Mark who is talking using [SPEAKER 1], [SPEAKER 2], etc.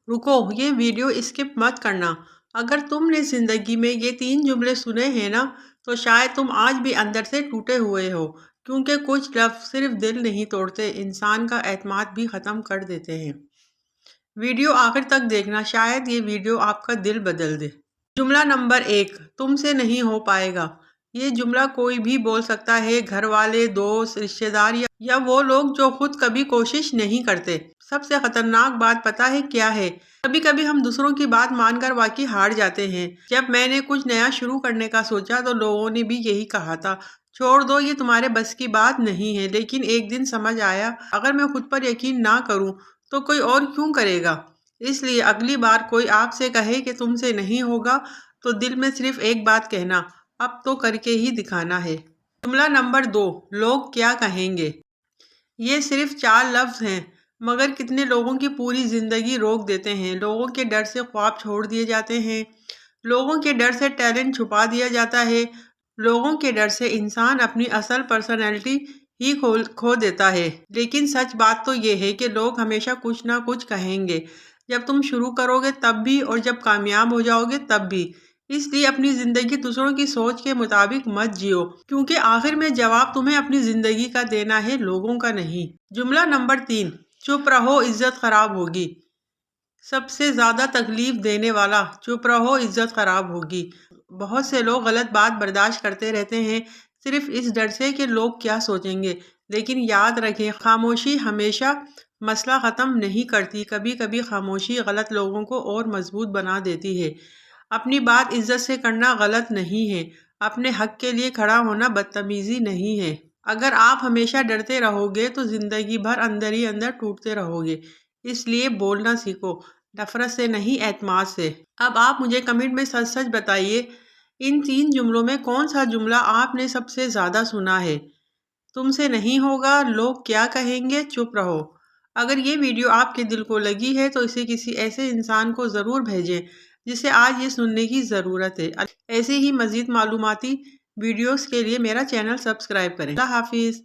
[SPEAKER 1] رکو، یہ video skip مت کرنا۔ اگر تم نے زندگی میں یہ 3 جملے سنے ہیں نا، تو شاید تم آج بھی اندر سے ٹوٹے ہوئے ہو، کیونکہ کچھ لفظ صرف دل نہیں توڑتے، انسان کا اعتماد بھی ختم کر دیتے ہیں۔ ویڈیو آخر تک دیکھنا، شاید یہ ویڈیو آپ کا دل بدل دے۔ جملہ نمبر 1، تم سے نہیں ہو پائے گا۔ یہ جملہ کوئی بھی بول سکتا ہے، گھر والے، دوست، رشتہ دار یا وہ لوگ جو خود کبھی کوشش نہیں کرتے۔ سب سے خطرناک بات پتہ ہے کیا ہے؟ کبھی کبھی ہم دوسروں کی بات مان کر واقعی ہار جاتے ہیں۔ جب میں نے کچھ نیا شروع کرنے کا سوچا تو لوگوں نے بھی یہی کہا تھا، چھوڑ دو، یہ تمہارے بس کی بات نہیں ہے۔ لیکن ایک دن سمجھ آیا، اگر میں خود پر یقین نہ کروں تو کوئی اور کیوں کرے گا؟ اس لیے اگلی بار کوئی آپ سے کہے کہ تم سے نہیں ہوگا تو دل میں صرف ایک بات کہنا، اب تو کر کے ہی دکھانا ہے۔ جملہ نمبر 2، لوگ کیا کہیں گے۔ یہ صرف 4 لفظ ہیں، مگر کتنے لوگوں کی پوری زندگی روک دیتے ہیں۔ لوگوں کے ڈر سے خواب چھوڑ دیے جاتے ہیں، لوگوں کے ڈر سے ٹیلنٹ چھپا دیا جاتا ہے، لوگوں کے ڈر سے انسان اپنی اصل پرسنالٹی ہی کھو دیتا ہے۔ لیکن سچ بات تو یہ ہے کہ لوگ ہمیشہ کچھ نہ کچھ کہیں گے، جب تم شروع کرو گے تب بھی، اور جب کامیاب ہو جاؤ گے تب بھی۔ اس لیے اپنی زندگی دوسروں کی سوچ کے مطابق مت جیو، کیونکہ آخر میں جواب تمہیں اپنی زندگی کا دینا ہے، لوگوں کا نہیں۔ جملہ نمبر 3، چپ رہو عزت خراب ہوگی۔ سب سے زیادہ تکلیف دینے والا، چپ رہو عزت خراب ہوگی۔ بہت سے لوگ غلط بات برداشت کرتے رہتے ہیں، صرف اس ڈر سے کہ لوگ کیا سوچیں گے۔ لیکن یاد رکھیں، خاموشی ہمیشہ مسئلہ ختم نہیں کرتی، کبھی کبھی خاموشی غلط لوگوں کو اور مضبوط بنا دیتی ہے۔ اپنی بات عزت سے کرنا غلط نہیں ہے، اپنے حق کے لیے کھڑا ہونا بدتمیزی نہیں ہے۔ اگر آپ ہمیشہ ڈرتے رہو گے تو زندگی بھر اندر ہی اندر ٹوٹتے رہو گے۔ اس لیے بولنا سیکھو، نفرت سے نہیں، اعتماد سے۔ اب آپ مجھے کمنٹ میں سچ سچ بتائیے، ان 3 جملوں میں کون سا جملہ آپ نے سب سے زیادہ سنا ہے؟ تم سے نہیں ہوگا، لوگ کیا کہیں گے، چپ رہو۔ اگر یہ ویڈیو آپ کے دل کو لگی ہے تو اسے کسی ایسے انسان کو ضرور بھیجیں جسے آج یہ سننے کی ضرورت ہے۔ ایسے ہی مزید معلوماتی ویڈیوز کے لیے میرا چینل سبسکرائب کریں۔ اللہ حافظ۔